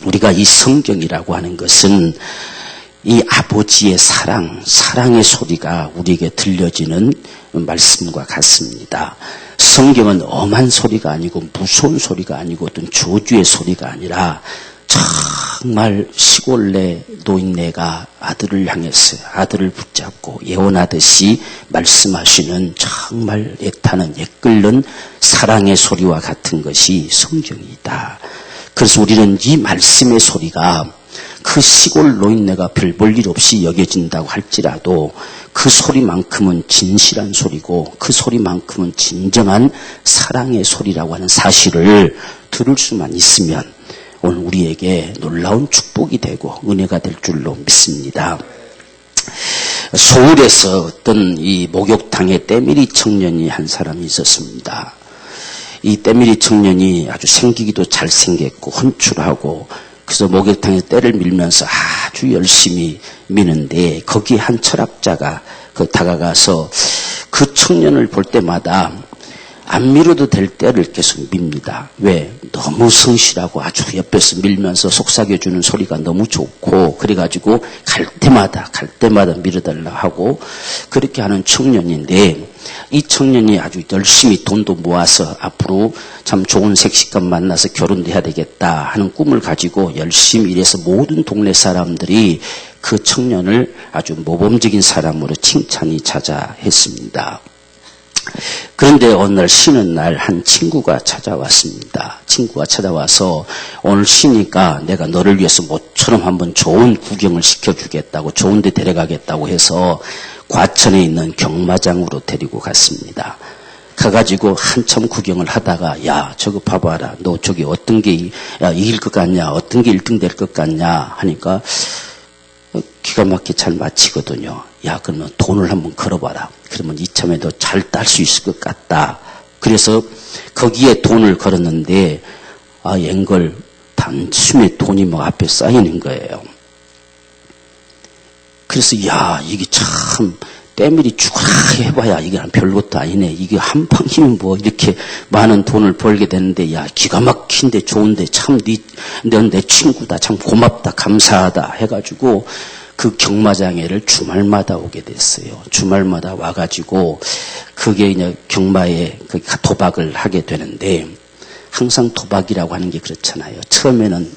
우리가 이 성경이라고 하는 것은 이 아버지의 사랑의 소리가 우리에게 들려지는 말씀과 같습니다. 성경은 엄한 소리가 아니고 무서운 소리가 아니고 어떤 저주의 소리가 아니라 정말 시골내 노인네가 아들을 향해서 아들을 붙잡고 예언하듯이 말씀하시는 정말 애타는 애끓는 사랑의 소리와 같은 것이 성경이다. 그래서 우리는 이 말씀의 소리가 그 시골 노인네가 별 볼 일 없이 여겨진다고 할지라도 그 소리만큼은 진실한 소리고 그 소리만큼은 진정한 사랑의 소리라고 하는 사실을 들을 수만 있으면 오늘 우리에게 놀라운 축복이 되고 은혜가 될 줄로 믿습니다. 서울에서 어떤 이 목욕탕에 때밀이 청년이 한 사람이 있었습니다. 이 때밀이 청년이 아주 생기기도 잘생겼고 헌출하고 그래서 목욕탕에서 때를 밀면서 아주 열심히 미는데 거기에 한 철학자가 다가가서 그 청년을 볼 때마다 안 밀어도 될 때를 계속 밉니다. 왜? 너무 성실하고 아주 옆에서 밀면서 속삭여주는 소리가 너무 좋고 그래가지고 갈 때마다 밀어달라 하고 그렇게 하는 청년인데 이 청년이 아주 열심히 돈도 모아서 앞으로 참 좋은 섹시감 만나서 결혼도 해야 되겠다 하는 꿈을 가지고 열심히 일해서 모든 동네 사람들이 그 청년을 아주 모범적인 사람으로 칭찬이 자자했습니다. 그런데 어느 날 쉬는 날 한 친구가 찾아왔습니다. 친구가 찾아와서 오늘 쉬니까 내가 너를 위해서 모처럼 한번 좋은 구경을 시켜주겠다고 좋은 데 데려가겠다고 해서 과천에 있는 경마장으로 데리고 갔습니다. 가가지고 한참 구경을 하다가 야 저거 봐봐라 너 저기 어떤 게 이길 것 같냐 어떤 게 1등 될 것 같냐 하니까 기가 막히게 잘 맞히거든요. 야 그러면 돈을 한번 걸어봐라. 그러면 이참에도 잘 딸 수 있을 것 같다. 그래서 거기에 돈을 걸었는데 앵걸 단숨에 돈이 막 앞에 쌓이는 거예요. 그래서 야 이게 참 때밀이 죽어라 해봐야 이게 별것도 아니네. 이게 한 방이면 뭐 이렇게 많은 돈을 벌게 되는데 야 기가 막힌데 좋은데 참 넌 내 친구다 참 고맙다 감사하다 해가지고 그 경마장에를 주말마다 오게 됐어요. 주말마다 와가지고 그게 그냥 경마에 도박을 하게 되는데 항상 도박이라고 하는 게 그렇잖아요. 처음에는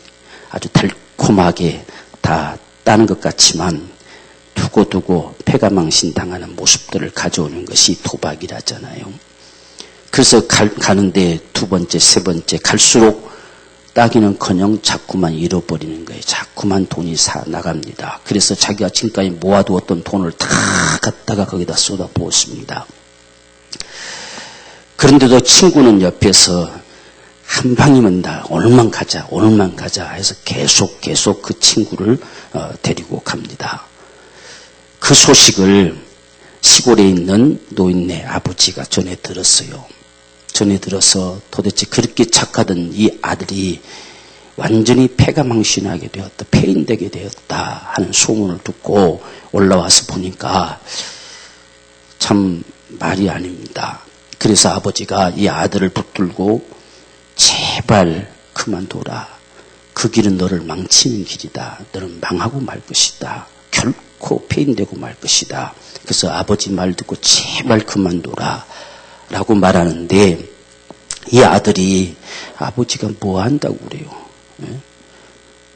아주 달콤하게 다 따는 것 같지만 두고두고 패가망신 당하는 모습들을 가져오는 것이 도박이라잖아요. 그래서 가는데 두 번째, 세 번째 갈수록 따기는커녕 자꾸만 잃어버리는 거예요. 자꾸만 돈이 나갑니다. 그래서 자기가 지금까지 모아두었던 돈을 다 갖다가 거기다 쏟아부었습니다. 그런데도 친구는 옆에서 한 방이면 다 오늘만 가자 해서 계속 그 친구를 데리고 갑니다. 그 소식을 시골에 있는 노인네 아버지가 전해 들었어요. 전해 들어서 도대체 그렇게 착하던 이 아들이 완전히 패가망신하게 되었다. 폐인되게 되었다 하는 소문을 듣고 올라와서 보니까 참 말이 아닙니다. 그래서 아버지가 이 아들을 붙들고 제발 그만둬라. 그 길은 너를 망치는 길이다. 너는 망하고 말 것이다. 결코 폐인되고 말 것이다. 그래서 아버지 말 듣고 제발 그만둬라 라고 말하는데 이 아들이 아버지가 뭐 한다고 그래요.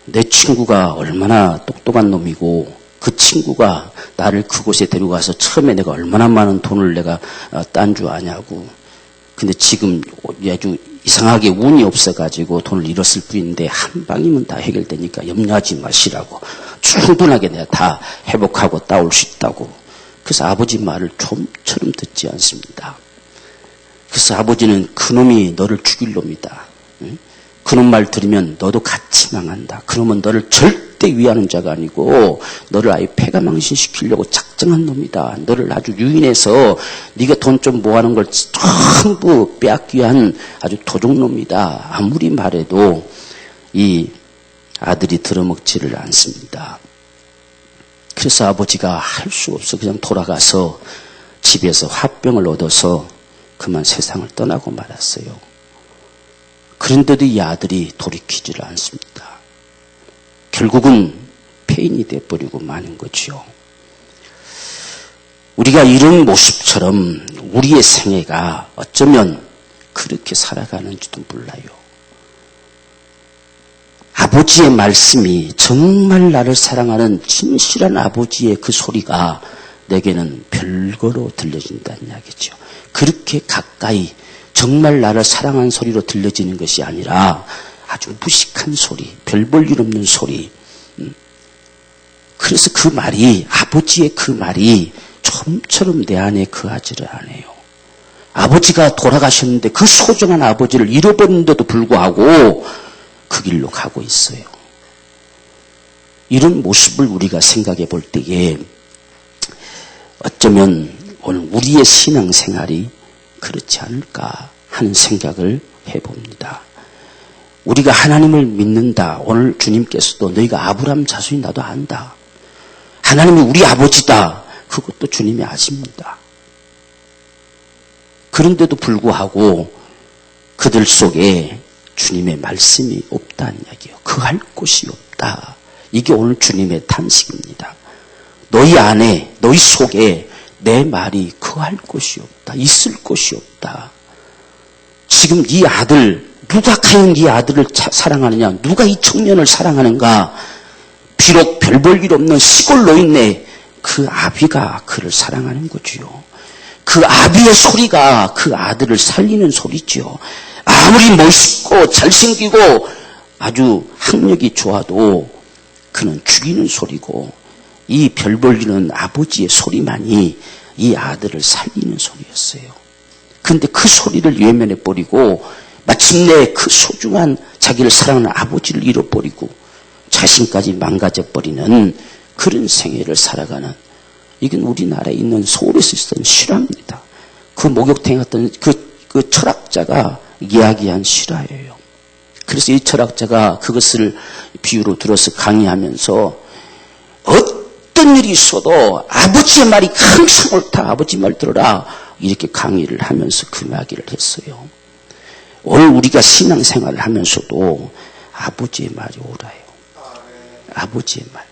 내 친구가 얼마나 똑똑한 놈이고 그 친구가 나를 그곳에 데려가서 처음에 내가 얼마나 많은 돈을 내가 딴 줄 아냐고. 근데 지금 아주 이상하게 운이 없어가지고 돈을 잃었을 뿐인데 한 방이면 다 해결되니까 염려하지 마시라고. 충분하게 내가 다 회복하고 따올 수 있다고. 그래서 아버지 말을 좀처럼 듣지 않습니다. 그래서 아버지는 그놈이 너를 죽일 놈이다. 그놈 말 들으면 너도 같이 망한다. 그놈은 너를 절대 위하는 자가 아니고 너를 아예 패가망신시키려고 작정한 놈이다. 너를 아주 유인해서 네가 돈 좀 모아놓은 걸 전부 빼앗기 위한 아주 도둑놈이다. 아무리 말해도 이 아들이 들어먹지를 않습니다. 그래서 아버지가 할 수 없어 그냥 돌아가서 집에서 화병을 얻어서 그만 세상을 떠나고 말았어요. 그런데도 이 아들이 돌이키지를 않습니다. 결국은 폐인이 돼버리고 마는 거죠. 우리가 이런 모습처럼 우리의 생애가 어쩌면 그렇게 살아가는지도 몰라요. 아버지의 말씀이 정말 나를 사랑하는 진실한 아버지의 그 소리가 내게는 별거로 들려진다는 이야기죠. 그렇게 가까이 정말 나를 사랑하는 소리로 들려지는 것이 아니라 아주 무식한 소리, 별 볼 일 없는 소리. 그래서 그 말이, 아버지의 그 말이 좀처럼 내 안에 거하지를 않아요. 아버지가 돌아가셨는데 그 소중한 아버지를 잃어버렸는데도 불구하고 그 길로 가고 있어요. 이런 모습을 우리가 생각해 볼 때에 어쩌면 오늘 우리의 신앙생활이 그렇지 않을까 하는 생각을 해봅니다. 우리가 하나님을 믿는다. 오늘 주님께서도 너희가 아브라함 자손이 나도 안다. 하나님이 우리 아버지다. 그것도 주님이 아십니다. 그런데도 불구하고 그들 속에 주님의 말씀이 없다는 이야기예요. 거할 곳이 없다. 이게 오늘 주님의 탄식입니다. 너희 안에, 너희 속에 내 말이 거할 곳이 없다. 있을 곳이 없다. 지금 이 아들, 누가 과연 이 아들을 사랑하느냐? 누가 이 청년을 사랑하는가? 비록 별 볼 일 없는 시골 노인네 그 아비가 그를 사랑하는 거지요. 그 아비의 소리가 그 아들을 살리는 소리죠. 아무리 멋있고 잘생기고 아주 학력이 좋아도 그는 죽이는 소리고 이 별 볼리는 아버지의 소리만이 이 아들을 살리는 소리였어요. 그런데 그 소리를 외면해버리고 마침내 그 소중한 자기를 사랑하는 아버지를 잃어버리고 자신까지 망가져버리는 그런 생애를 살아가는, 이건 우리나라에 있는 서울에서 있었던 실화입니다. 그 목욕탕에 갔던 그 철학자가 이야기한 실화예요. 그래서 이 철학자가 그것을 비유로 들어서 강의하면서 어떤 일이 있어도 아버지의 말이 항상 옳다. 아버지 말 들어라. 이렇게 강의를 하면서 그 이야기를 했어요. 오늘 우리가 신앙생활을 하면서도 아버지의 말이 옳아요. 아버지의 말.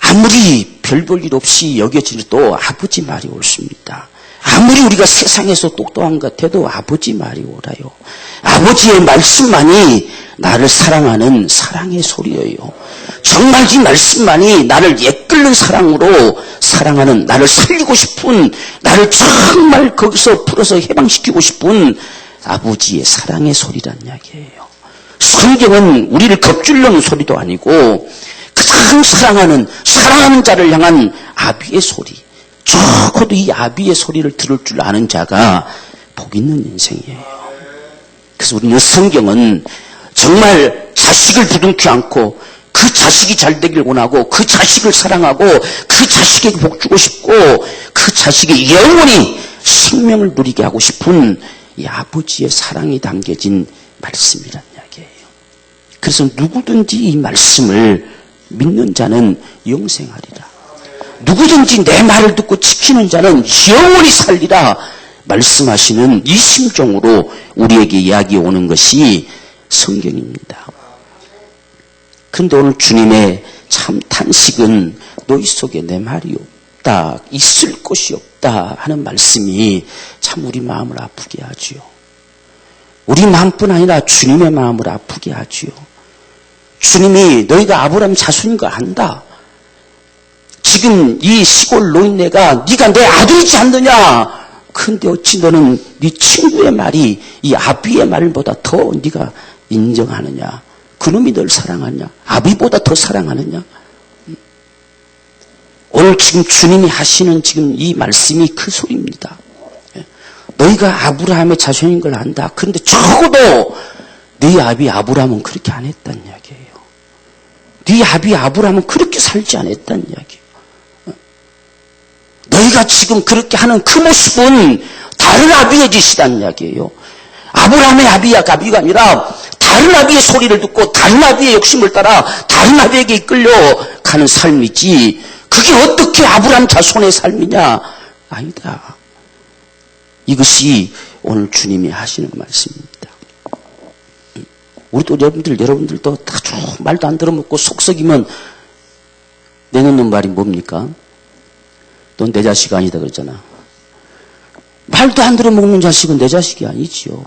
아무리 별 볼 일 없이 여겨지도 아버지 말이 옳습니다. 아무리 우리가 세상에서 똑똑한 것 같아도 아버지 말이 옳아요. 아버지의 말씀만이 나를 사랑하는 사랑의 소리예요. 정말 이 말씀만이 나를 예끌는 사랑으로 사랑하는, 나를 살리고 싶은, 나를 정말 거기서 풀어서 해방시키고 싶은 아버지의 사랑의 소리란 이야기예요. 성경은 우리를 겁주려는 소리도 아니고 가장 사랑하는 자를 향한 아비의 소리, 적어도 이 아비의 소리를 들을 줄 아는 자가 복 있는 인생이에요. 그래서 우리는 성경은 정말 자식을 부둥켜 안고 그 자식이 잘 되길 원하고 그 자식을 사랑하고 그 자식에게 복 주고 싶고 그 자식이 영원히 생명을 누리게 하고 싶은 이 아버지의 사랑이 담겨진 말씀이란 이야기예요. 그래서 누구든지 이 말씀을 믿는 자는 영생하리라. 누구든지 내 말을 듣고 지키는 자는 영원히 살리라 말씀하시는 이 심정으로 우리에게 이야기 오는 것이 성경입니다. 그런데 오늘 주님의 참 탄식은 너희 속에 내 말이 없다, 있을 곳이 없다 하는 말씀이 참 우리 마음을 아프게 하지요. 우리 마음뿐 아니라 주님의 마음을 아프게 하지요. 주님이 너희가 아브라함 자손인 걸 안다. 지금 이 시골 노인네가 네가 내 아들이지 않느냐. 그런데 어찌 너는 네 친구의 말이 이 아비의 말보다 더 네가 인정하느냐. 그놈이 널 사랑하냐. 아비보다 더 사랑하느냐. 오늘 지금 주님이 하시는 지금 이 말씀이 그 소리입니다. 너희가 아브라함의 자손인 걸 안다. 그런데 적어도 네 아비 아브라함은 그렇게 안 했다는 이야기예요. 네 아비 아브라함은 그렇게 살지 않았다는 이야기예요. 너희가 지금 그렇게 하는 그 모습은 다른 아비의 짓이라는 이야기예요. 아브라함의 아비가 아니라 다른 아비의 소리를 듣고 다른 아비의 욕심을 따라 다른 아비에게 이끌려 가는 삶이지, 그게 어떻게 아브라함 자손의 삶이냐? 아니다. 이것이 오늘 주님이 하시는 말씀입니다. 우리도 여러분들도 아주 말도 안 들어먹고 속썩이면 내놓는 말이 뭡니까? 넌 내 자식 아니다 그러잖아. 말도 안 들어먹는 자식은 내 자식이 아니지요.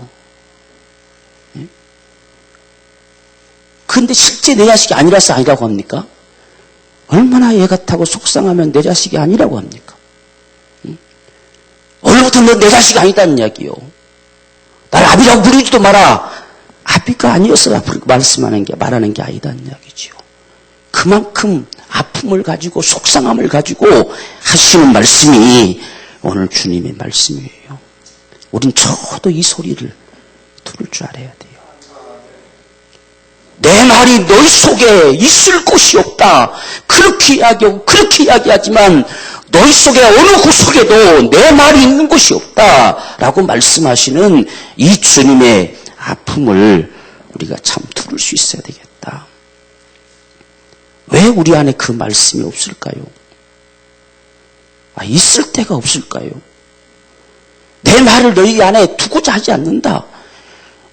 그런데 실제 내 자식이 아니라서 아니라고 합니까? 얼마나 애 같다고 속상하면 내 자식이 아니라고 합니까? 얼마부터 너 내 자식이 아니다는 이야기요. 나를 아비라고 부르지도 마라. 아비가 아니어서 말하는 게 아니다는 이야기지요. 그만큼 아픔을 가지고 속상함을 가지고 하시는 말씀이 오늘 주님의 말씀이에요. 우린 저도 이 소리를 들을 줄 알아야 돼요. 내 말이 너희 속에 있을 곳이 없다. 그렇게 이야기하고 그렇게 이야기하지만 너희 속에 어느 구석에도 내 말이 있는 곳이 없다. 라고 말씀하시는 이 주님의 아픔을 우리가 참 들을 수 있어야 되겠다. 왜 우리 안에 그 말씀이 없을까요? 있을 데가 없을까요? 내 말을 너희 안에 두고자 하지 않는다.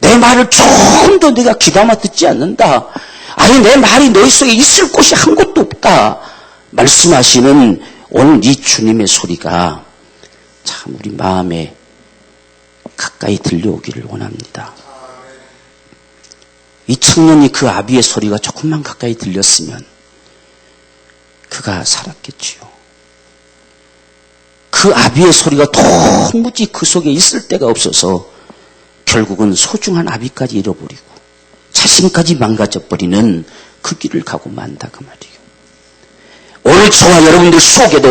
내 말을 조금 더 네가 귀담아 듣지 않는다. 아니 내 말이 너희 속에 있을 곳이 한 곳도 없다. 말씀하시는 오늘 이 주님의 소리가 참 우리 마음에 가까이 들려오기를 원합니다. 이 청년이 그 아비의 소리가 조금만 가까이 들렸으면 그가 살았겠지요. 그 아비의 소리가 도무지 그 속에 있을 데가 없어서 결국은 소중한 아비까지 잃어버리고 자신까지 망가져버리는 그 길을 가고 만다 그 말이에요. 오늘 저와 여러분들 속에도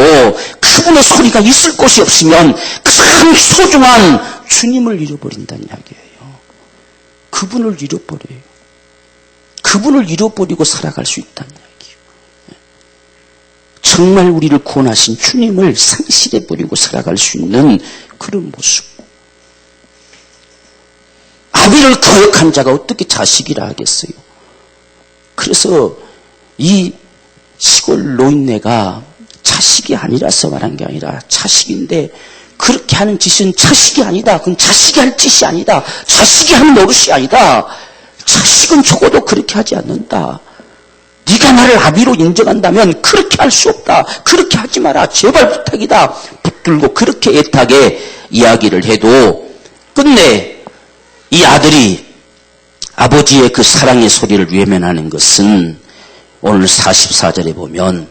그분의 소리가 있을 곳이 없으면 참 소중한 주님을 잃어버린다는 이야기예요. 그분을 잃어버려요. 그분을 잃어버리고 살아갈 수 있다는 이야기예요. 정말 우리를 구원하신 주님을 상실해버리고 살아갈 수 있는 그런 모습. 아비를 거역한 자가 어떻게 자식이라 하겠어요. 그래서 이 시골 노인네가 자식이 아니라서 말한 게 아니라 자식인데 그렇게 하는 짓은 자식이 아니다. 그건 자식이 할 짓이 아니다. 자식이 하는 노릇이 아니다. 자식은 적어도 그렇게 하지 않는다. 네가 나를 아비로 인정한다면 그렇게 할 수 없다. 그렇게 하지 마라. 제발 부탁이다. 붙들고 그렇게 애타게 이야기를 해도 끝내 이 아들이 아버지의 그 사랑의 소리를 외면하는 것은 오늘 44절에 보면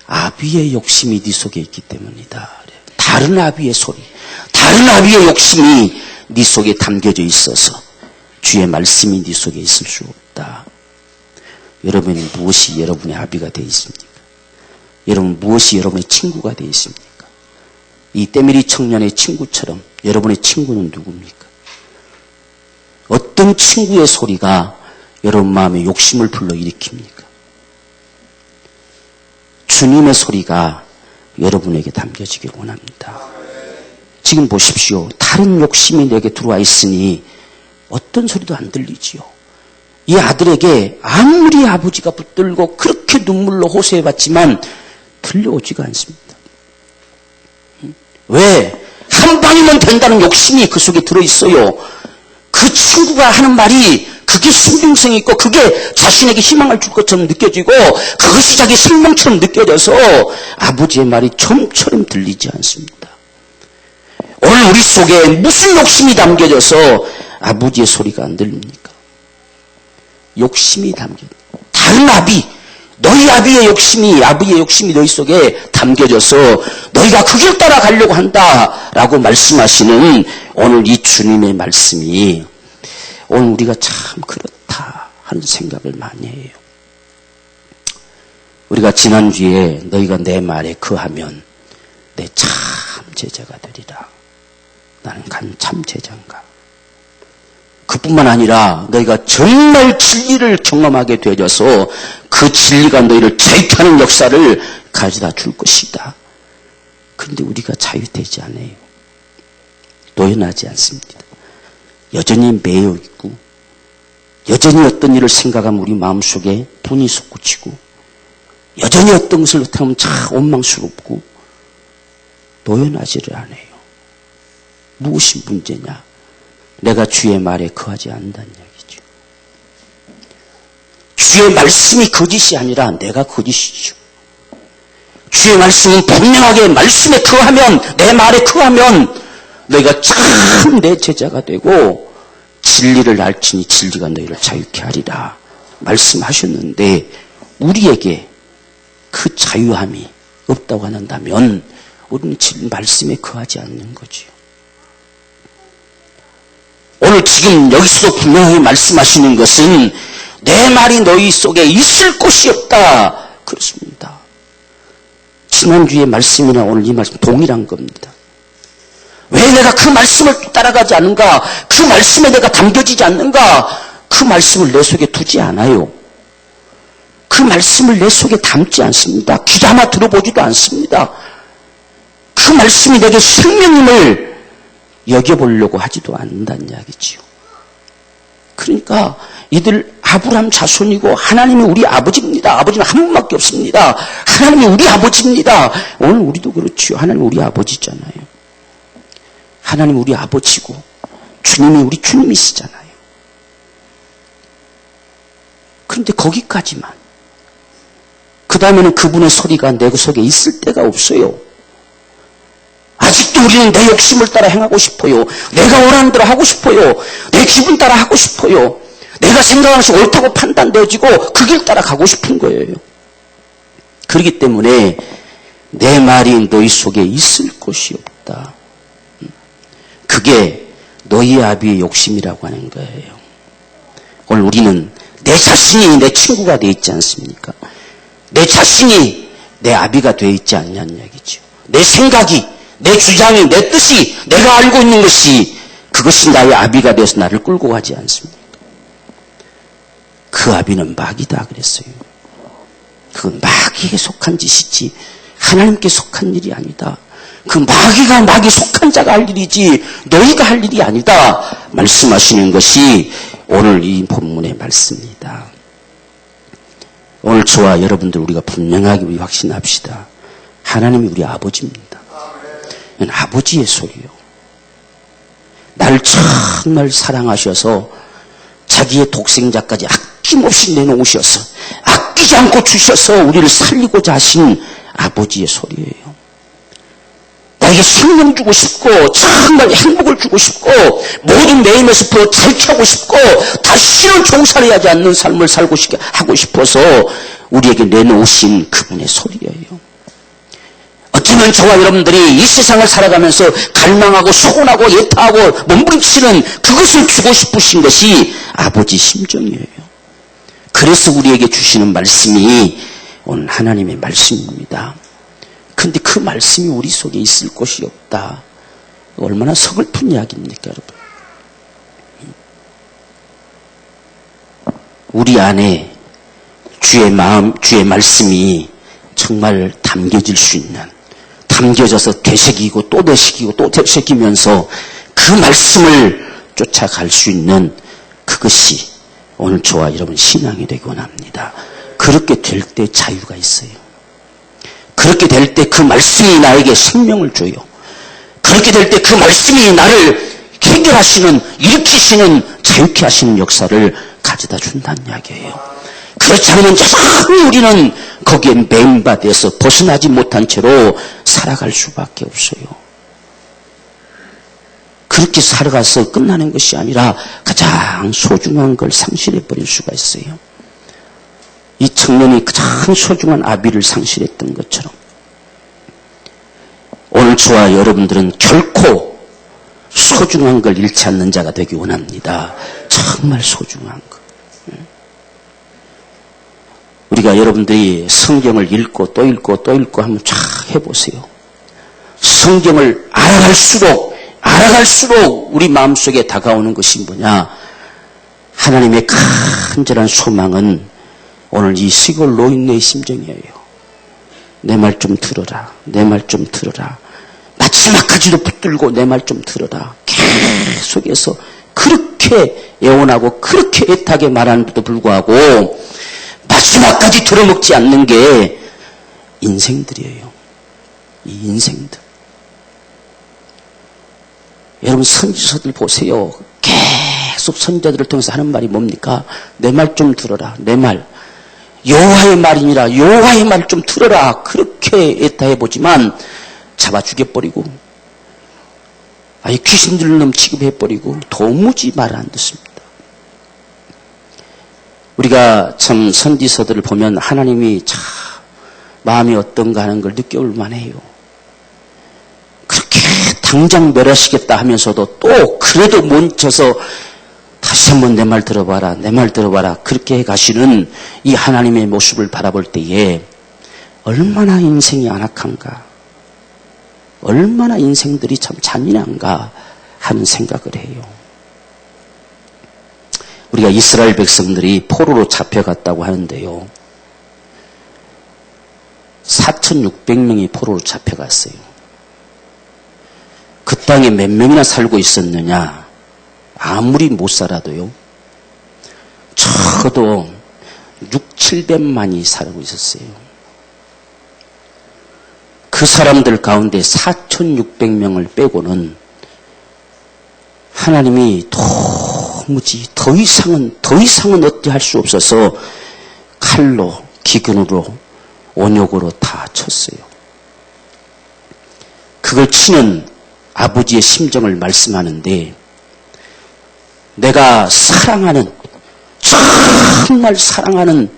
아비의 욕심이 네 속에 있기 때문이다. 다른 아비의 소리, 다른 아비의 욕심이 네 속에 담겨져 있어서 주의 말씀이 네 속에 있을 수 없다. 여러분은 무엇이 여러분의 아비가 되어 있습니까? 여러분 무엇이 여러분의 친구가 되어 있습니까? 이 때밀이 청년의 친구처럼 여러분의 친구는 누굽니까? 어떤 친구의 소리가 여러분 마음에 욕심을 불러일으킵니까? 주님의 소리가 여러분에게 담겨지길 원합니다. 지금 보십시오. 다른 욕심이 내게 들어와 있으니 어떤 소리도 안 들리지요. 이 아들에게 아무리 아버지가 붙들고 그렇게 눈물로 호소해봤지만 들려오지가 않습니다. 왜? 한 방이면 된다는 욕심이 그 속에 들어있어요. 그 친구가 하는 말이 그게 신빙성이 있고 그게 자신에게 희망을 줄 것처럼 느껴지고 그것이 자기 생명처럼 느껴져서 아버지의 말이 좀처럼 들리지 않습니다. 오늘 우리 속에 무슨 욕심이 담겨져서 아버지의 소리가 안 들립니까? 욕심이 담겨. 다른 아비, 너희 아비의 욕심이 너희 속에 담겨져서 너희가 그 길 따라 가려고 한다라고 말씀하시는 오늘 이 주님의 말씀이 오늘 우리가 참 그렇다 하는 생각을 많이 해요. 우리가 지난주에 너희가 내 말에 거하면 내 참 제자가 되리라. 나는 참 제자인가? 그뿐만 아니라 너희가 정말 진리를 경험하게 되어져서 그 진리가 너희를 자유케하는 역사를 가져다 줄 것이다. 그런데 우리가 자유되지 않아요. 노연하지 않습니다. 여전히 매여 있고 여전히 어떤 일을 생각하면 우리 마음속에 분이 솟구치고 여전히 어떤 것을 못하면 참 원망스럽고 노연하지를 않아요. 무엇이 문제냐? 내가 주의 말에 거하지 않는다는 이야기죠. 주의 말씀이 거짓이 아니라 내가 거짓이죠. 주의 말씀은 분명하게 말씀에 거하면, 내 말에 거하면 너희가 참 내 제자가 되고 진리를 알지니 진리가 너희를 자유케 하리라 말씀하셨는데, 우리에게 그 자유함이 없다고 한다면 우리는 지금 말씀에 거하지 않는 거지요. 오늘 지금 여기서도 분명히 말씀하시는 것은 내 말이 너희 속에 있을 곳이 없다. 그렇습니다. 지난주의 말씀이나 오늘 이 말씀 동일한 겁니다. 왜 내가 그 말씀을 따라가지 않는가? 그 말씀에 내가 담겨지지 않는가? 그 말씀을 내 속에 두지 않아요. 그 말씀을 내 속에 담지 않습니다. 귀담아 들어보지도 않습니다. 그 말씀이 내게 생명임을 여겨보려고 하지도 않는다는 이야기지요. 그러니까 이들 아브라함 자손이고 하나님이 우리 아버지입니다. 아버지는 한 분밖에 없습니다. 하나님이 우리 아버지입니다. 오늘 우리도 그렇지요. 하나님 우리 아버지잖아요. 하나님 우리 아버지고 주님이 우리 주님이시잖아요. 그런데 거기까지만. 그 다음에는 그분의 소리가 내 속에 있을 데가 없어요. 아직도 우리는 내 욕심을 따라 행하고 싶어요. 내가 원하는 대로 하고 싶어요. 내 기분 따라 하고 싶어요. 내가 생각하는 것이 옳다고 판단되어지고 그 길 따라 가고 싶은 거예요. 그렇기 때문에 내 말이 너희 속에 있을 곳이 없다. 그게 너희 아비의 욕심이라고 하는 거예요. 오늘 우리는 내 자신이 내 친구가 되어 있지 않습니까? 내 자신이 내 아비가 되어 있지 않냐는 얘기죠. 내 생각이, 내 주장이, 내 뜻이, 내가 알고 있는 것이 그것이 나의 아비가 되어서 나를 끌고 가지 않습니까? 그 아비는 마귀다 그랬어요. 그건 마귀에게 속한 짓이지 하나님께 속한 일이 아니다. 그 마귀가 마귀 속한 자가 할 일이지 너희가 할 일이 아니다 말씀하시는 것이 오늘 이 본문의 말씀입니다. 오늘 저와 여러분들 우리가 분명하게 우리 확신합시다. 하나님이 우리 아버지입니다. 이건 아버지의 소리요. 나를 정말 사랑하셔서 자기의 독생자까지 아낌없이 내놓으셔서 아끼지 않고 주셔서 우리를 살리고자 하신 아버지의 소리예요. 나에게 생명 주고 싶고 정말 행복을 주고 싶고 모든 내 힘에서 더 잘케하고 싶고 다시는 종살이 하지 않는 삶을 살고 하고 싶어서 우리에게 내놓으신 그분의 소리예요. 어쩌면 저와 여러분들이 이 세상을 살아가면서 갈망하고 소곤하고 예타하고 몸부림치는 그것을 주고 싶으신 것이 아버지 심정이에요. 그래서 우리에게 주시는 말씀이 오늘 하나님의 말씀입니다. 근데 그 말씀이 우리 속에 있을 곳이 없다. 얼마나 서글픈 이야기입니까, 여러분? 우리 안에 주의 마음, 주의 말씀이 정말 담겨질 수 있는, 담겨져서 되새기고 또 되새기고 또 되새기면서 그 말씀을 쫓아갈 수 있는 그것이 오늘 저와 여러분 신앙이 되곤 합니다. 그렇게 될 때 자유가 있어요. 그렇게 될 때 그 말씀이 나에게 생명을 줘요. 그렇게 될 때 그 말씀이 나를 해결하시는, 일으키시는, 자유케 하시는 역사를 가져다 준다는 이야기예요. 그렇지 않으면 여전히 우리는 거기에 매인바돼서 벗어나지 못한 채로 살아갈 수밖에 없어요. 그렇게 살아가서 끝나는 것이 아니라 가장 소중한 걸 상실해버릴 수가 있어요. 이 청년이 가장 소중한 아비를 상실했던 것처럼 오늘 저와 여러분들은 결코 소중한 걸 잃지 않는 자가 되기 원합니다. 정말 소중한 것. 우리가 여러분들이 성경을 읽고 또 읽고 또 읽고 한번 쫙 해보세요. 성경을 알아갈수록 우리 마음속에 다가오는 것이 뭐냐? 하나님의 간절한 소망은 오늘 이 시골 노인네의 심정이에요. 내 말 좀 들어라. 내 말 좀 들어라. 마지막까지도 붙들고 내 말 좀 들어라. 계속해서 그렇게 애원하고 그렇게 애타게 말하는데도 불구하고 마지막까지 들어먹지 않는 게 인생들이에요. 이 인생들. 여러분 선지서들 보세요. 계속 선지자들을 통해서 하는 말이 뭡니까? 내 말 좀 들어라. 내 말. 여호와의 말이니라. 여호와의 말 좀 들어라. 그렇게 애타해보지만 잡아 죽여버리고 아예 귀신 들린 놈 취급해버리고 도무지 말 안 듣습니다. 우리가 참 선지서들을 보면 하나님이 참 마음이 어떤가 하는 걸 느껴볼 만해요. 그렇게 당장 멸하시겠다 하면서도 또 그래도 멈춰서 다시 한번 내 말 들어봐라, 내 말 들어봐라 그렇게 가시는 이 하나님의 모습을 바라볼 때에 얼마나 인생이 안악한가, 얼마나 인생들이 참 잔인한가 하는 생각을 해요. 우리가 이스라엘 백성들이 포로로 잡혀갔다고 하는데요. 4,600명이 포로로 잡혀갔어요. 그 땅에 몇 명이나 살고 있었느냐? 아무리 못 살아도요. 적어도 600~700만이 살고 있었어요. 그 사람들 가운데 4,600명을 빼고는 하나님이 도무지 더 이상은 어찌 할 수 없어서 칼로, 기근으로, 온욕으로 다 쳤어요. 그걸 치는 아버지의 심정을 말씀하는데 내가 사랑하는, 정말 사랑하는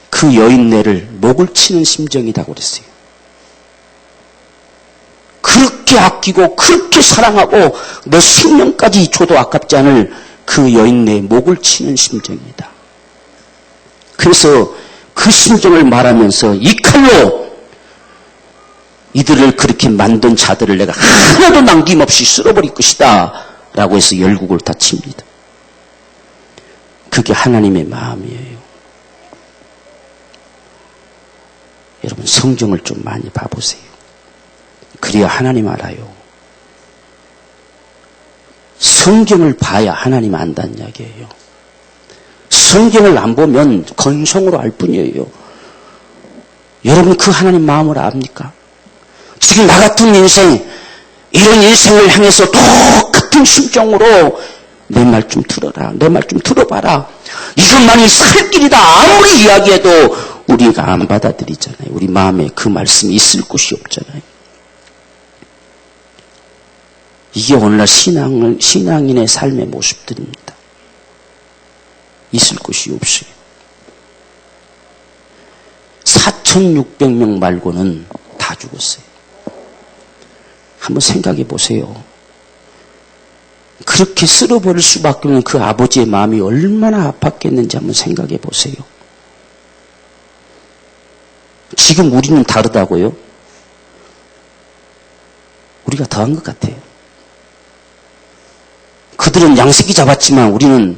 그 여인네를 목을 치는 심정이라고 그랬어요. 그렇게 아끼고 그렇게 사랑하고 내 생명까지 줘도 아깝지 않을 그 여인네의 목을 치는 심정이다. 그래서 그 심정을 말하면서 이 칼로 이들을 그렇게 만든 자들을 내가 하나도 남김없이 쓸어버릴 것이다 라고 해서 열국을 다 칩니다. 그게 하나님의 마음이에요. 여러분 성경을 좀 많이 봐보세요. 그래야 하나님 알아요. 성경을 봐야 하나님 안다는 이야기예요. 성경을 안 보면 건성으로 알 뿐이에요. 여러분 그 하나님 마음을 압니까? 지금 나 같은 인생, 이런 인생을 향해서 똑같은 심정으로 내 말 좀 들어라, 내 말 좀 들어봐라, 이것만이 살 길이다 아무리 이야기해도 우리가 안 받아들이잖아요. 우리 마음에 그 말씀이 있을 곳이 없잖아요. 이게 오늘날 신앙인의 삶의 모습들입니다. 있을 곳이 없어요. 4,600명 말고는 다 죽었어요. 한번 생각해 보세요. 그렇게 쓸어버릴 수밖에 없는 그 아버지의 마음이 얼마나 아팠겠는지 한번 생각해 보세요. 지금 우리는 다르다고요? 우리가 더한 것 같아요. 그들은 양새끼 잡았지만 우리는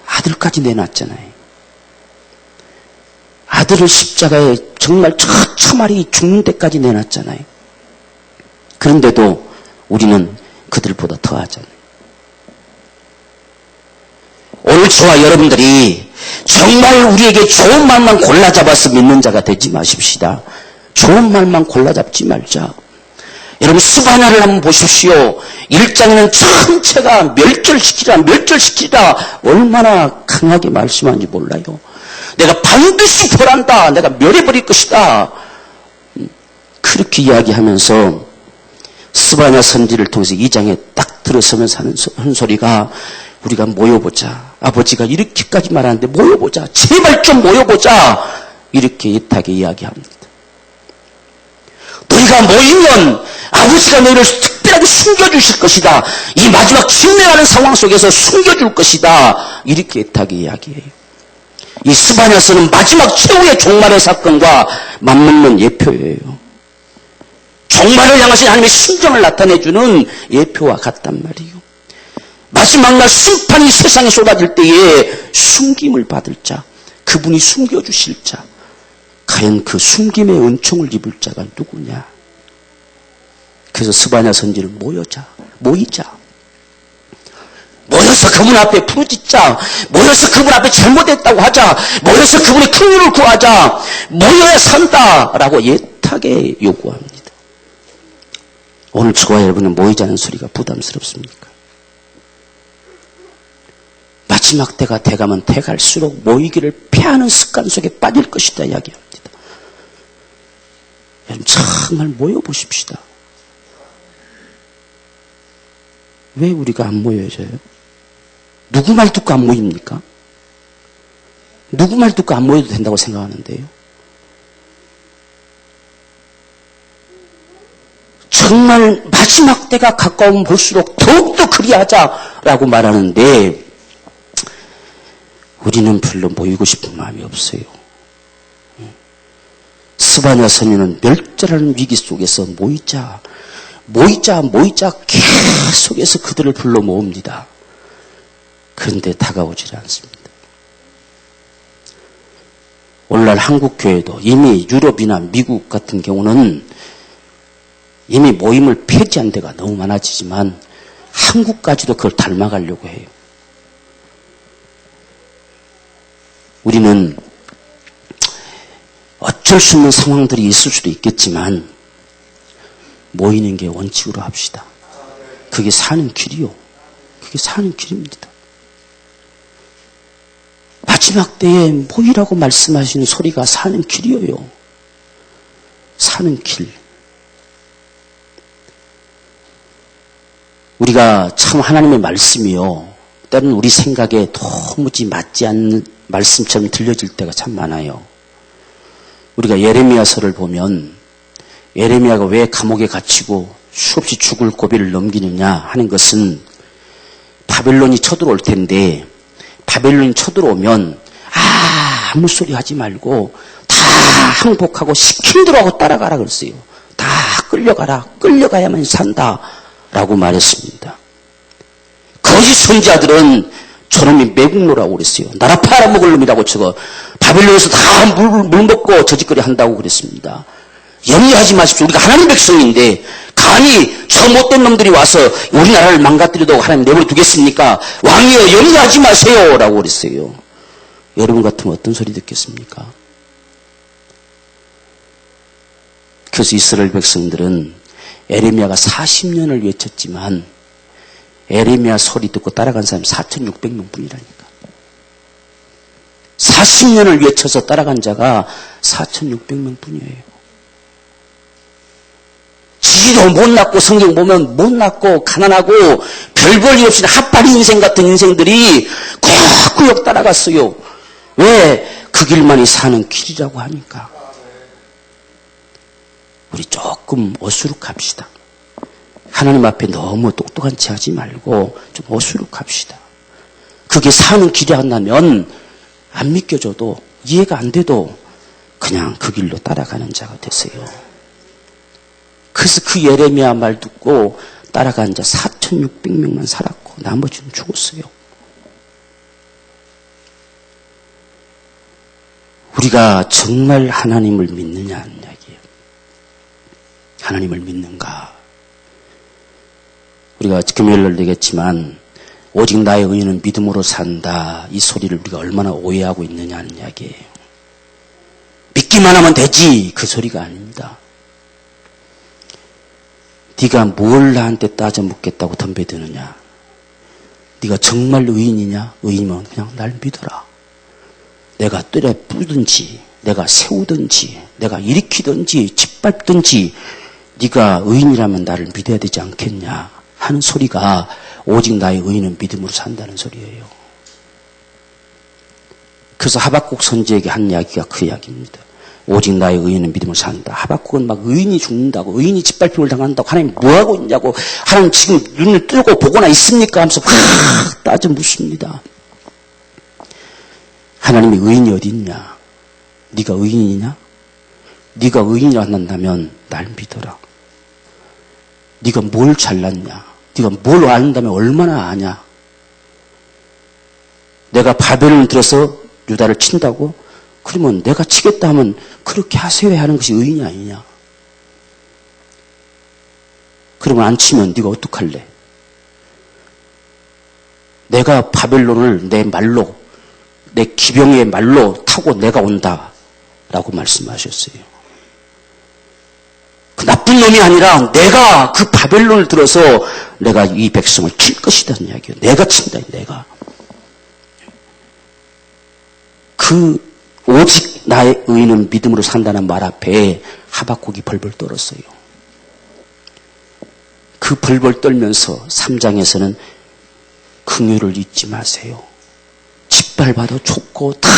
아들까지 내놨잖아요. 아들을 십자가에 정말 처참하게 죽는 데까지 내놨잖아요. 그런데도 우리는 그들보다 더하잖아요. 오늘 저와 여러분들이 정말 우리에게 좋은 말만 골라 잡아서 믿는 자가 되지 마십시다. 좋은 말만 골라 잡지 말자. 여러분 스바냐를 한번 보십시오. 1장에는 전체가 멸절시키라 얼마나 강하게 말씀하는지 몰라요. 내가 반드시 벌한다. 내가 멸해버릴 것이다. 그렇게 이야기하면서 스바냐 선지를 통해서 2장에 딱 들어서면서 하는 소리가 우리가 모여보자. 아버지가 이렇게까지 말하는데 모여보자. 제발 좀 모여보자. 이렇게 애타게 이야기합니다. 너희가 모이면 아버지가 너희를 특별하게 숨겨주실 것이다. 이 마지막 직면하는 상황 속에서 숨겨줄 것이다. 이렇게 애타게 이야기해요. 이 스바냐서는 마지막 최후의 종말의 사건과 맞먹는 예표예요. 종말을 향하신 하나님의 심정을 나타내주는 예표와 같단 말이에요. 마지막 날 심판이 세상에 쏟아질 때에 숨김을 받을 자, 그분이 숨겨주실 자, 과연 그 숨김의 은총을 입을 자가 누구냐? 그래서 스바냐 선지를 모이자. 모여서 그분 앞에 부르짖자. 모여서 그분 앞에 잘못했다고 하자. 모여서 그분의 긍휼을 구하자. 모여야 산다라고 애타게 요구합니다. 오늘 저와 여러분은 모이자는 소리가 부담스럽습니까? 마지막 때가 돼가면 돼갈수록 모이기를 패하는 습관 속에 빠질 것이다 이야기합니다. 여러분 정말 모여보십시다. 왜 우리가 안 모여져요? 누구 말 듣고 안 모입니까? 누구 말 듣고 안 모여도 된다고 생각하는데요. 정말 마지막 때가 가까우면 볼수록 더욱더 그리하자라고 말하는데 우리는 별로 모이고 싶은 마음이 없어요. 스바냐 선녀는 멸절하는 위기 속에서 모이자 계속해서 그들을 불러 모읍니다. 그런데 다가오질 않습니다. 오늘날 한국교회도 이미 유럽이나 미국 같은 경우는 이미 모임을 폐지한 데가 너무 많아지지만 한국까지도 그걸 닮아가려고 해요. 우리는 어쩔 수 없는 상황들이 있을 수도 있겠지만 모이는 게 원칙으로 합시다. 그게 사는 길이요. 그게 사는 길입니다. 마지막 때에 모이라고 말씀하시는 소리가 사는 길이에요. 사는 길. 우리가 참 하나님의 말씀이요. 때로는 우리 생각에 도무지 맞지 않는 말씀처럼 들려질 때가 참 많아요. 우리가 예레미야서를 보면 예레미야가 왜 감옥에 갇히고 수없이 죽을 고비를 넘기느냐 하는 것은 바벨론이 쳐들어올 텐데 바벨론이 쳐들어오면 아무 소리 하지 말고 다 항복하고 시킨 대로 하고 따라가라 그랬어요. 다 끌려가라. 끌려가야만 산다라고 말했습니다. 거짓 선지자들은 저놈이 매국노라고 그랬어요. 나라 팔아먹을 놈이라고 저거 바벨론에서 다 물 먹고 저짓거리 한다고 그랬습니다. 염려하지 마십시오. 우리가 하나님 백성인데 감히 저 못된 놈들이 와서 우리나라를 망가뜨려도 하나님 내버려 두겠습니까? 왕이여 염려하지 마세요 라고 그랬어요. 여러분 같으면 어떤 소리 듣겠습니까? 그래서 이스라엘 백성들은 에레미야가 40년을 외쳤지만 에레미야 소리 듣고 따라간 사람이 4,600명 뿐이라니까. 40년을 외쳐서 따라간 자가 4,600명 뿐이에요. 지도 못났고 성경 보면 못났고 가난하고 별 볼 일 없이 핫바리 인생 같은 인생들이 꾸역꾸역 따라갔어요. 왜? 그 길만이 사는 길이라고 하니까. 우리 조금 어수룩합시다. 하나님 앞에 너무 똑똑한 체 하지 말고 좀 어수룩합시다. 그게 사는 길이 한다면 안 믿겨져도 이해가 안 돼도 그냥 그 길로 따라가는 자가 되세요. 그래서 그 예레미야 말 듣고 따라간 자 4,600명만 살았고 나머지는 죽었어요. 우리가 정말 하나님을 믿느냐는 이야기예요. 하나님을 믿는가? 우리가 금요일날 되겠지만 오직 나의 의인은 믿음으로 산다. 이 소리를 우리가 얼마나 오해하고 있느냐는 이야기예요. 믿기만 하면 되지. 그 소리가 아닙니다. 네가 뭘 나한테 따져 묻겠다고 덤벼드느냐. 네가 정말 의인이냐. 의인이면 그냥 날 믿어라. 내가 뜰에 뿌든지 내가 세우든지 내가 일으키든지 짓밟든지 네가 의인이라면 나를 믿어야 되지 않겠냐 하는 소리가 오직 나의 의인은 믿음으로 산다는 소리예요. 그래서 하박국 선지에게 한 이야기가 그 이야기입니다. 오직 나의 의인은 믿음으로 산다. 하박국은 막 의인이 죽는다고 의인이 짓밟힘을 당한다고 하나님 뭐하고 있냐고 하나님 지금 눈을 뜨고 보거나 있습니까 하면서 막 따져 묻습니다. 하나님이 의인이 어디 있냐? 네가 의인이냐? 네가 의인이라 한다면 날 믿어라. 네가 뭘 잘났냐? 네가 뭘 안다면 얼마나 아냐? 내가 바벨론을 들어서 유다를 친다고? 그러면 내가 치겠다 하면 그렇게 하세요 하는 것이 의인이 아니냐? 그러면 안 치면 네가 어떡할래? 내가 바벨론을 내 말로 내 기병의 말로 타고 내가 온다라고 말씀하셨어요. 그 나쁜 놈이 아니라 내가 그 바벨론을 들어서 내가 이 백성을 칠 것이라는 이야기예요. 내가 친다. 내가. 그 오직 나의 의인은 믿음으로 산다는 말 앞에 하박국이 벌벌 떨었어요. 그 벌벌 떨면서 3장에서는 긍휼을 잊지 마세요. 짓밟아도 좋고 다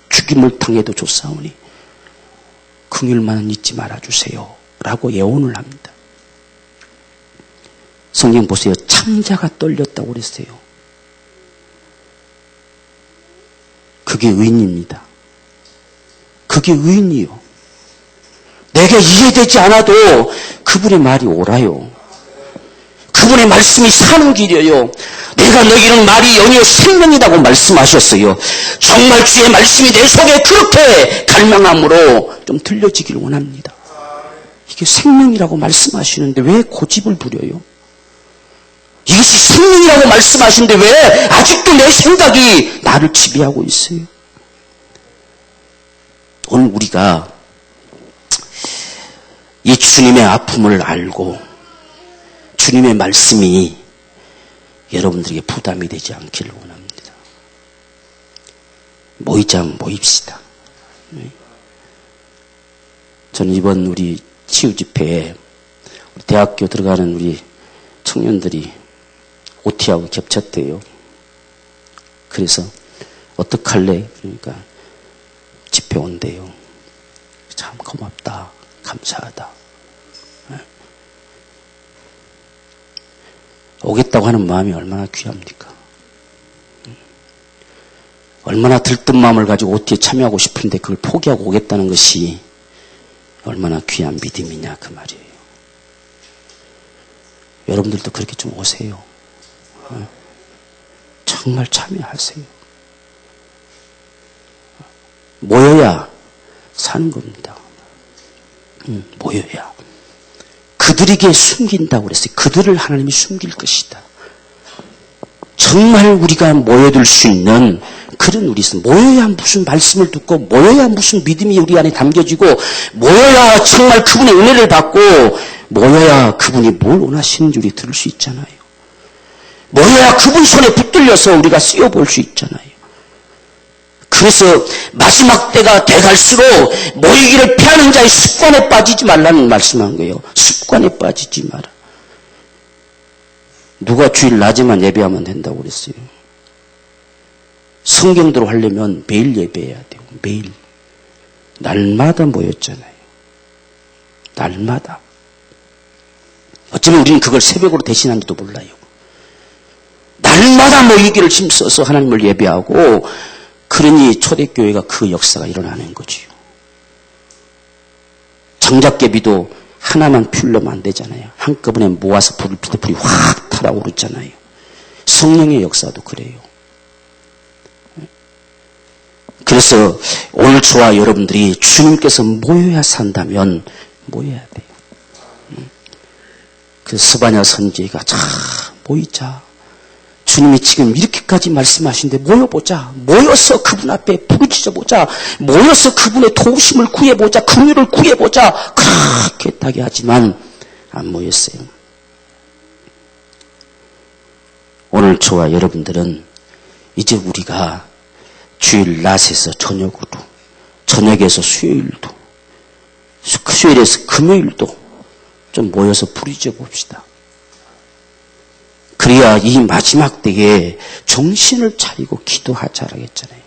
죽임을 당해도 좋사오니 긍휼만은 잊지 말아주세요 라고 예언을 합니다. 성경 보세요. 창자가 떨렸다고 그랬어요. 그게 의인입니다. 그게 의인이요. 내게 이해되지 않아도 그분의 말이 옳아요. 그분의 말씀이 사는 길이에요. 내가 너희는 말이 영이요 생명이라고 말씀하셨어요. 정말 주의 말씀이 내 속에 그렇게 갈망함으로 좀 들려지길 원합니다. 이게 생명이라고 말씀하시는데 왜 고집을 부려요? 이것이 생명이라고 말씀하시는데 왜 아직도 내 생각이 나를 지배하고 있어요? 오늘 우리가 이 주님의 아픔을 알고 주님의 말씀이 여러분들에게 부담이 되지 않기를 원합니다. 모입시다. 저는 이번 우리 치유 집회에 우리 대학교 들어가는 우리 청년들이 OT하고 겹쳤대요. 그래서 어떡할래? 그러니까 집회 온대요. 참 고맙다. 감사하다. 오겠다고 하는 마음이 얼마나 귀합니까? 얼마나 들뜬 마음을 가지고 OT에 참여하고 싶은데 그걸 포기하고 오겠다는 것이 얼마나 귀한 믿음이냐 그 말이에요. 여러분들도 그렇게 좀 오세요. 정말 참여하세요. 모여야 사는 겁니다. 모여야. 그들에게 숨긴다고 그랬어요. 그들을 하나님이 숨길 것이다. 정말 우리가 모여들 수 있는 그런 우리 있습니다. 모여야 무슨 말씀을 듣고 모여야 무슨 믿음이 우리 안에 담겨지고 모여야 정말 그분의 은혜를 받고 모여야 그분이 뭘 원하시는지 우리 들을 수 있잖아요. 모여야 그분 손에 붙들려서 우리가 쓰여볼 수 있잖아요. 그래서 마지막 때가 돼갈수록 모이기를 피하는 자의 습관에 빠지지 말라는 말씀한 거예요. 습관에 빠지지 마라. 누가 주일 낮에만 예배하면 된다고 그랬어요. 성경대로 하려면 매일 예배해야 돼요. 매일. 날마다 모였잖아요. 날마다. 어쩌면 우리는 그걸 새벽으로 대신한지도 몰라요. 날마다 모이기를 힘써서 하나님을 예배하고 그러니 초대교회가 그 역사가 일어나는 거지요. 장작개비도 하나만 피우려면 안 되잖아요. 한꺼번에 모아서 불을 피때 불이 확 타라오르잖아요. 성령의 역사도 그래요. 그래서 오늘 저와 여러분들이 주님께서 모여야 산다면 모여야 돼요. 그 스바냐 선지가 자 모이자. 주님이 지금 이렇게까지 말씀하시는데 모여보자. 모여서 그분 앞에 부르짖어보자. 모여서 그분의 도우심을 구해보자. 긍휼을 구해보자. 그렇게 했다게 하지만 안 모였어요. 오늘 저와 여러분들은 이제 우리가 주일 낮에서 저녁으로, 저녁에서 수요일도, 수요일에서 금요일도 좀 모여서 부르짖어 봅시다. 그래야 이 마지막 때에 정신을 차리고 기도하자라고 했잖아요.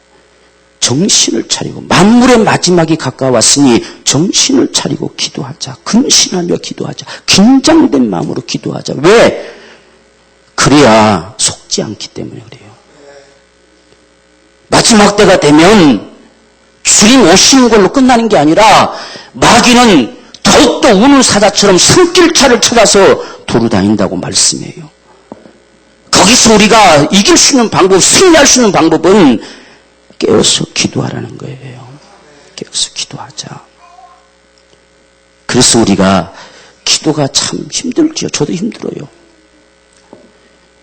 정신을 차리고 만물의 마지막이 가까웠으니 정신을 차리고 기도하자. 근신하며 기도하자. 긴장된 마음으로 기도하자. 왜? 그래야 속지 않기 때문에 그래요. 마지막 때가 되면 주님 오시는 걸로 끝나는 게 아니라 마귀는 더욱더 우는 사자처럼 산길차를 찾아서 돌아다닌다고 말씀해요. 거기서 우리가 이길 수 있는 방법, 승리할 수 있는 방법은 깨어서 기도하라는 거예요. 깨어서 기도하자. 그래서 우리가 기도가 참 힘들지요. 저도 힘들어요.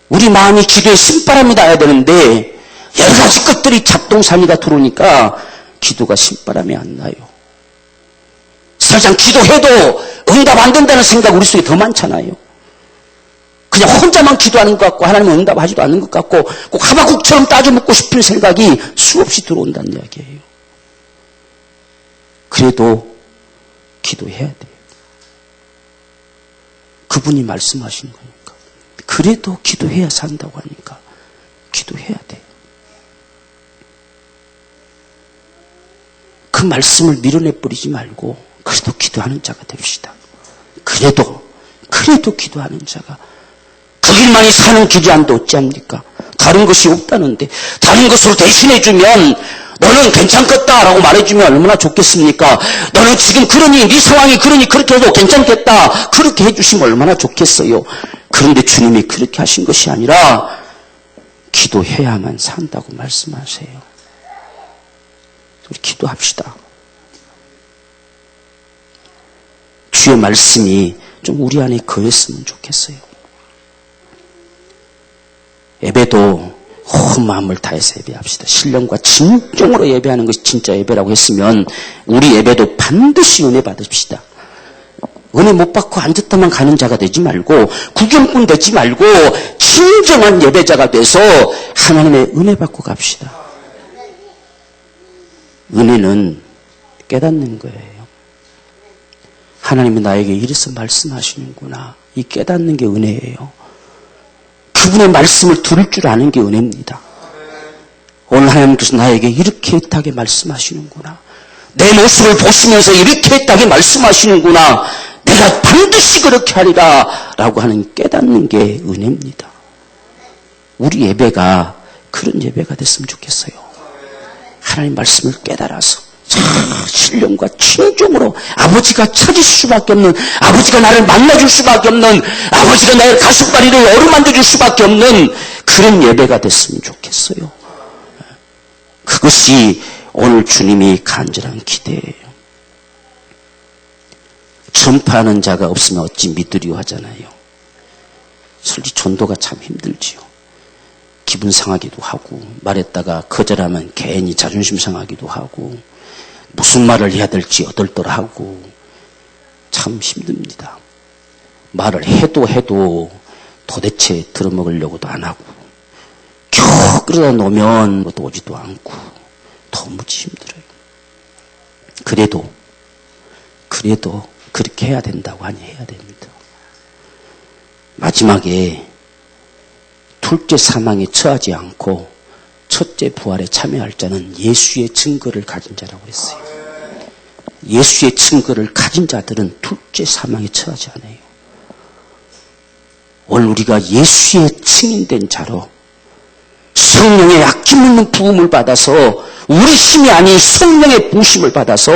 우리 마음이 기도에 신바람이 나야 되는데 여러 가지 것들이 작동산이다 들어오니까 기도가 신바람이 안 나요. 사실상 기도해도 응답 안 된다는 생각 우리 속에 더 많잖아요. 그냥 혼자만 기도하는 것 같고 하나님은 응답하지도 않는 것 같고 꼭 하박국처럼 따져 묻고 싶은 생각이 수없이 들어온다는 이야기예요. 그래도 기도해야 돼요. 그분이 말씀하신 거니까. 그래도 기도해야 산다고 하니까 기도해야 돼요. 그 말씀을 밀어내버리지 말고 그래도 기도하는 자가 됩시다. 그래도 기도하는 자가 그 길만이 사는 길이 안돼 어찌합니까? 다른 것이 없다는데 다른 것으로 대신해주면 너는 괜찮겠다라고 말해주면 얼마나 좋겠습니까? 너는 지금 그러니 네 상황이 그러니 그렇게 해도 괜찮겠다 그렇게 해주시면 얼마나 좋겠어요. 그런데 주님이 그렇게 하신 것이 아니라 기도해야만 산다고 말씀하세요. 우리 기도합시다. 주의 말씀이 좀 우리 안에 거했으면 좋겠어요. 예배도 온 마음을 다해서 예배합시다. 신령과 진정으로 예배하는 것이 진짜 예배라고 했으면 우리 예배도 반드시 은혜 받읍시다. 은혜 못 받고 앉았다만 가는 자가 되지 말고 구경꾼 되지 말고 진정한 예배자가 돼서 하나님의 은혜 받고 갑시다. 은혜는 깨닫는 거예요. 하나님이 나에게 이래서 말씀하시는구나. 이 깨닫는 게 은혜예요. 그분의 말씀을 들을 줄 아는 게 은혜입니다. 오늘 하나님께서 나에게 이렇게 애타게 말씀하시는구나. 내 모습을 보시면서 이렇게 애타게 말씀하시는구나. 내가 반드시 그렇게 하리라 라고 하는 깨닫는 게 은혜입니다. 우리 예배가 그런 예배가 됐으면 좋겠어요. 하나님 말씀을 깨달아서 신령과 친종으로 아버지가 찾을 수밖에 없는, 아버지가 나를 만나줄 수밖에 없는, 아버지가 나의 가슴다리를 어루만져 줄 수밖에 없는 그런 예배가 됐으면 좋겠어요. 그것이 오늘 주님이 간절한 기대예요. 전파하는 자가 없으면 어찌 믿으리요 하잖아요. 솔직히 전도가 참 힘들지요. 기분 상하기도 하고 말했다가 거절하면 괜히 자존심 상하기도 하고 무슨 말을 해야 될지 어떨떨하고 참 힘듭니다. 말을 해도 도대체 들어먹으려고도 안 하고 겨우 끌어다 놓으면 또 오지도 않고 너무 힘들어요. 그래도 그렇게 해야 된다고 하니 해야 됩니다. 마지막에 둘째 사망에 처하지 않고 첫째 부활에 참여할 자는 예수의 증거를 가진 자라고 했어요. 예수의 증거를 가진 자들은 둘째 사망에 처하지 않아요. 오늘 우리가 예수의 증인된 자로 성령의 아낌없는 부음을 받아서 우리 힘이 아닌 성령의 부으심을 받아서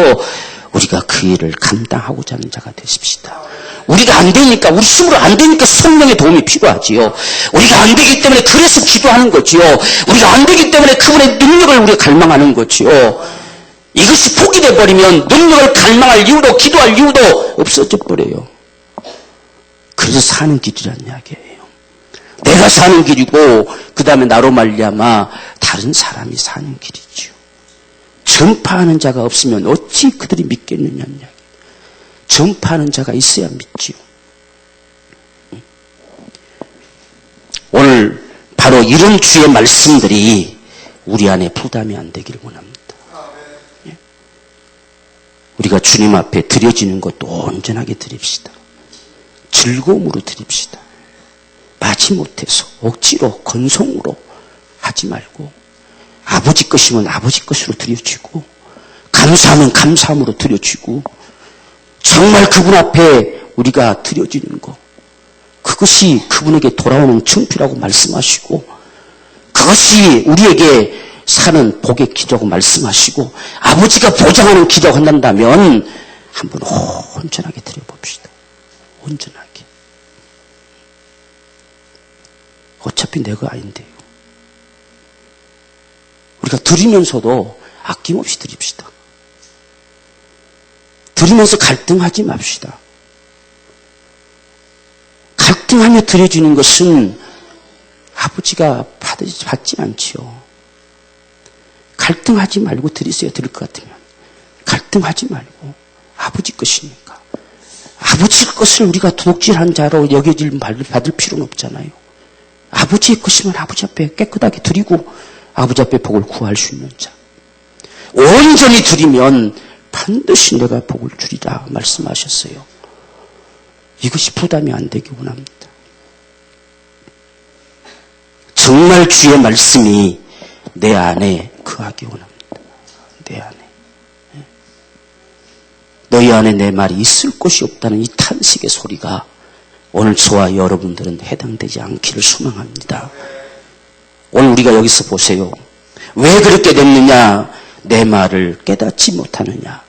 우리가 그 일을 감당하고자 하는 자가 되십시다. 우리가 안 되니까, 우리 힘으로 안 되니까 성령의 도움이 필요하지요. 우리가 안 되기 때문에 그래서 기도하는 거지요. 우리가 안 되기 때문에 그분의 능력을 우리가 갈망하는 거지요. 이것이 포기돼 버리면 능력을 갈망할 이유도 기도할 이유도 없어져 버려요. 그래서 사는 길이란 이야기예요. 내가 사는 길이고 그 다음에 나로 말미암아 다른 사람이 사는 길이지요. 전파하는 자가 없으면 어찌 그들이 믿겠느냐는 이야기. 전파하는 자가 있어야 믿지요. 오늘 바로 이런 주의 말씀들이 우리 안에 부담이 안 되기를 원합니다. 우리가 주님 앞에 드려지는 것도 온전하게 드립시다. 즐거움으로 드립시다. 마지못해서 억지로 건성으로 하지 말고 아버지 것이면 아버지 것으로 드려지고 감사하면 감사함으로 드려지고 정말 그분 앞에 우리가 드려지는 것, 그것이 그분에게 돌아오는 증표라고 말씀하시고 그것이 우리에게 사는 복의 기도라고 말씀하시고 아버지가 보장하는 기도라고 한다면 한번 온전하게 드려봅시다. 온전하게. 어차피 내가 아닌데요. 우리가 드리면서도 아낌없이 드립시다. 드리면서 갈등하지 맙시다. 갈등하며 드려지는 것은 아버지가 받지 않지요. 갈등하지 말고 드리세요. 드릴 것 같으면. 갈등하지 말고 아버지 것이니까. 아버지 것을 우리가 도둑질한 자로 여겨질 받을 필요는 없잖아요. 아버지의 것이면 아버지 앞에 깨끗하게 드리고 아버지 앞에 복을 구할 수 있는 자. 온전히 드리면 반드시 내가 복을 주리라 말씀하셨어요. 이것이 부담이 안 되기 원합니다. 정말 주의 말씀이 내 안에 거하기 원합니다. 내 안에. 너희 안에 내 말이 있을 곳이 없다는 이 탄식의 소리가 오늘 저와 여러분들은 해당되지 않기를 소망합니다. 오늘 우리가 여기서 보세요. 왜 그렇게 됐느냐? 내 말을 깨닫지 못하느냐?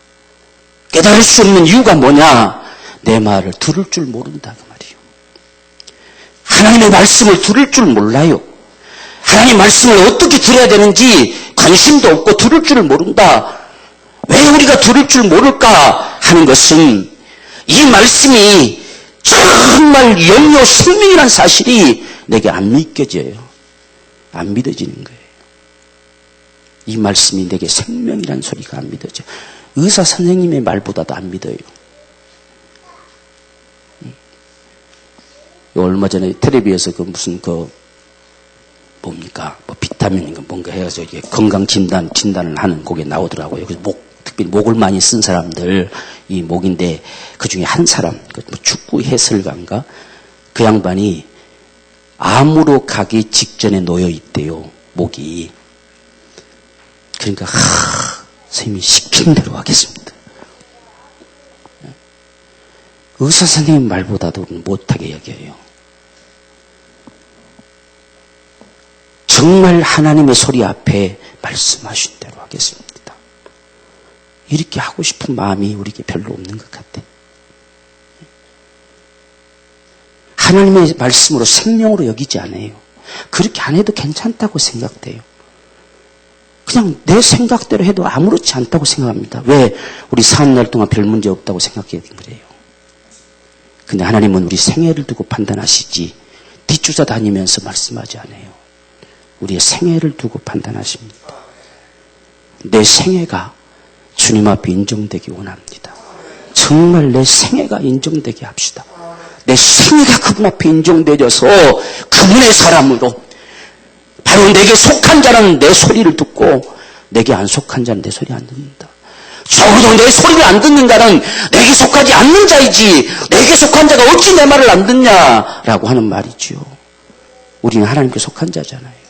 깨달을 수 없는 이유가 뭐냐? 내 말을 들을 줄 모른다 그 말이에요. 하나님의 말씀을 들을 줄 몰라요. 하나님 말씀을 어떻게 들어야 되는지 관심도 없고 들을 줄을 모른다. 왜 우리가 들을 줄 모를까 하는 것은 이 말씀이 정말 영요 생명이라는 사실이 내게 안 믿겨져요. 안 믿어지는 거예요. 이 말씀이 내게 생명이라는 소리가 안 믿어져요. 의사 선생님의 말보다도 안 믿어요. 얼마 전에 텔레비에서 무슨 뭡니까? 비타민인가 뭔가 해가지고 이게 건강 진단을 하는 곡에 나오더라고요. 그래서 특별히 목을 많이 쓴 사람들, 이 목인데, 그 중에 한 사람, 축구 해설가인가? 그 양반이 암으로 가기 직전에 놓여 있대요, 목이. 그러니까, 선생님이 시킨 대로 하겠습니다. 의사 선생님 말보다도 못하게 여겨요. 정말 하나님의 소리 앞에 말씀하신 대로 하겠습니다. 이렇게 하고 싶은 마음이 우리에게 별로 없는 것 같아. 하나님의 말씀으로 생명으로 여기지 않아요. 그렇게 안 해도 괜찮다고 생각돼요. 그냥 내 생각대로 해도 아무렇지 않다고 생각합니다. 왜? 우리 사는 날 동안 별 문제 없다고 생각해요. 그래요. 근데 하나님은 우리 생애를 두고 판단하시지 뒷주사 다니면서 말씀하지 않아요. 우리의 생애를 두고 판단하십니다. 내 생애가 주님 앞에 인정되기 원합니다. 정말 내 생애가 인정되게 합시다. 내 생애가 그분 앞에 인정되어서 그분의 사람으로 바로 내게 속한 자는 내 소리를 듣고 내게 안 속한 자는 내 소리 안 듣는다. 적어도 내 소리를 안 듣는 자는 내게 속하지 않는 자이지 내게 속한 자가 어찌 내 말을 안 듣냐라고 하는 말이지요. 우리는 하나님께 속한 자잖아요.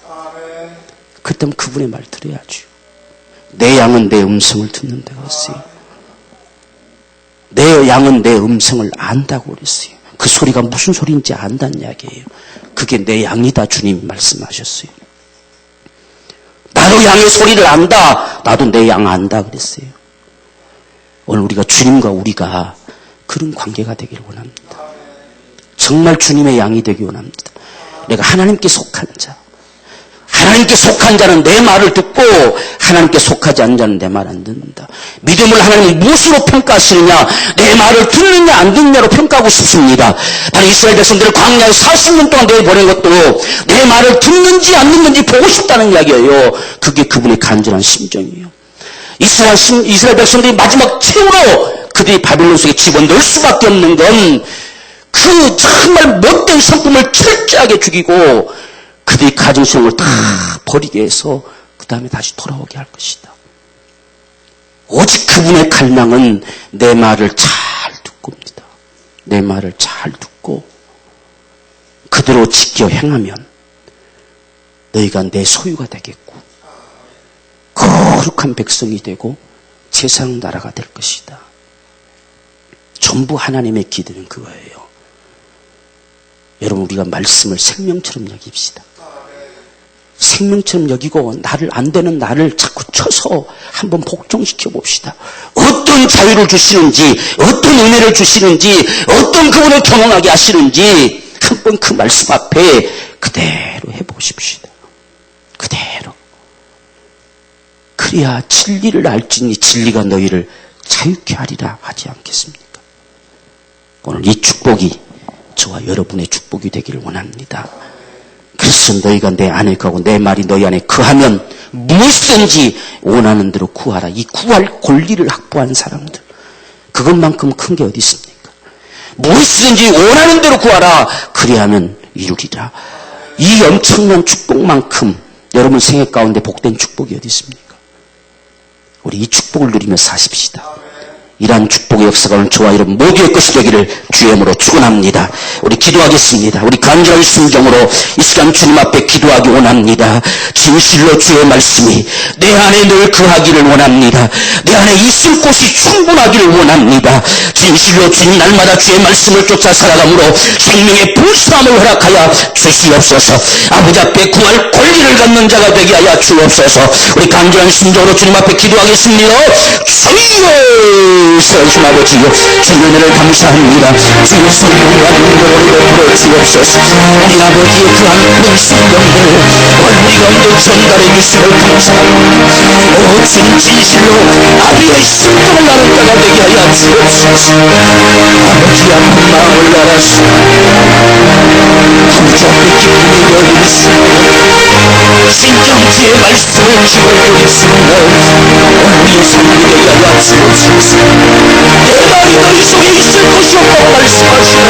그때는 그분의 말 들어야죠. 내 양은 내 음성을 듣는다고 했어요. 내 양은 내 음성을 안다고 그랬어요. 그 소리가 무슨 소리인지 안다는 이야기예요. 그게 내 양이다 주님 말씀하셨어요. 나도 양의 소리를 안다. 나도 내 양 안다 그랬어요. 오늘 우리가 주님과 우리가 그런 관계가 되기를 원합니다. 정말 주님의 양이 되기 원합니다. 내가 하나님께 속한 자. 하나님께 속한 자는 내 말을 듣고 하나님께 속하지 않는 자는 내 말 안 듣는다. 믿음을 하나님은 무엇으로 평가하시느냐? 내 말을 듣느냐 안 듣느냐로 평가하고 싶습니다. 바로 이스라엘 백성들을 광야에 40년 동안 내보낸 것도 내 말을 듣는지 안 듣는지 보고 싶다는 이야기예요. 그게 그분의 간절한 심정이에요. 이스라엘 백성들이 마지막 최후로 그들이 바빌론 속에 집어넣을 수밖에 없는 건 그 정말 못된 성품을 철저하게 죽이고 그들이 가정신을 다 버리게 해서 그 다음에 다시 돌아오게 할 것이다. 오직 그분의 갈망은 내 말을 잘 듣고입니다. 내 말을 잘 듣고 그대로 지켜 행하면 너희가 내 소유가 되겠고 거룩한 백성이 되고 세상 나라가 될 것이다. 전부 하나님의 기도는 그거예요. 여러분 우리가 말씀을 생명처럼 여깁시다. 생명처럼 여기고 나를 안 되는 나를 자꾸 쳐서 한번 복종시켜 봅시다. 어떤 자유를 주시는지 어떤 은혜를 주시는지 어떤 그분을 경험하게 하시는지 한번 그 말씀 앞에 그대로 해보십시다. 그대로. 그래야 진리를 알지니 진리가 너희를 자유케 하리라 하지 않겠습니까? 오늘 이 축복이 저와 여러분의 축복이 되기를 원합니다. 그래서 너희가 내 안에 거하고 내 말이 너희 안에 거하면 무엇이든지 원하는 대로 구하라. 이 구할 권리를 확보한 사람들. 그것만큼 큰 게 어디 있습니까? 무엇이든지 원하는 대로 구하라. 그리하면 이루리라. 이 엄청난 축복만큼 여러분 생애 가운데 복된 축복이 어디 있습니까? 우리 이 축복을 누리며 사십시다. 이러한 축복의 역사가 오늘 저와 여러분 모두의 것이 되기를 주의 이름으로 축원합니다. 우리 기도하겠습니다. 우리 간절한 심정으로 이 시간 주님 앞에 기도하기 원합니다. 진실로 주의 말씀이 내 안에 늘 거하기를 원합니다. 내 안에 있을 곳이 충분하기를 원합니다. 진실로 주님 날마다 주의 말씀을 쫓아 살아감으로 생명의 불쌍함을 허락하여 주시옵소서. 아버지 앞에 구할 권리를 갖는 자가 되게 하여 주옵소서. 우리 간절한 심정으로 주님 앞에 기도하겠습니다. 주여 세우신 아버지여, 주의 은혜를 감사합니다. 주의 성령과 능력으로 베풀어 주옵소서. 우리 아버지의 그한 불순경을 오늘 우리 가운데 전달해 주시를 감사합니다. 오 주님, 진실로 아비의 심정을 나는 자가 되게 하여 주옵소서. 아버지 아픈 마음을 알아서 아버지 앞에 기쁨이 여기시고 신정주의 말씀을 기울여주시는 오늘 우리의 삶이 되게 하여 주옵소서. 내 말이 너희 속에 있을 것이 없다고 말씀하시는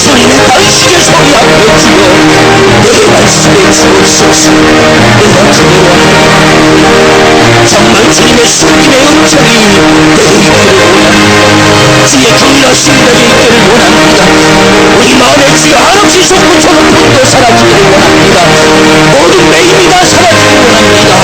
주님의 당신의 소리 앞에 주여 내 말씀에 주옵소서. 내가 그대로 합니다. 정말 주님의 숨김의 음성이 내게 있기를 원합니다. 주의 경일하신 내게 있기를 원합니다. 우리 마음에 주의 한없이 솟구쳐는 분도 사라지기를 원합니다. 모든 매임이 다 사라지기를 원합니다.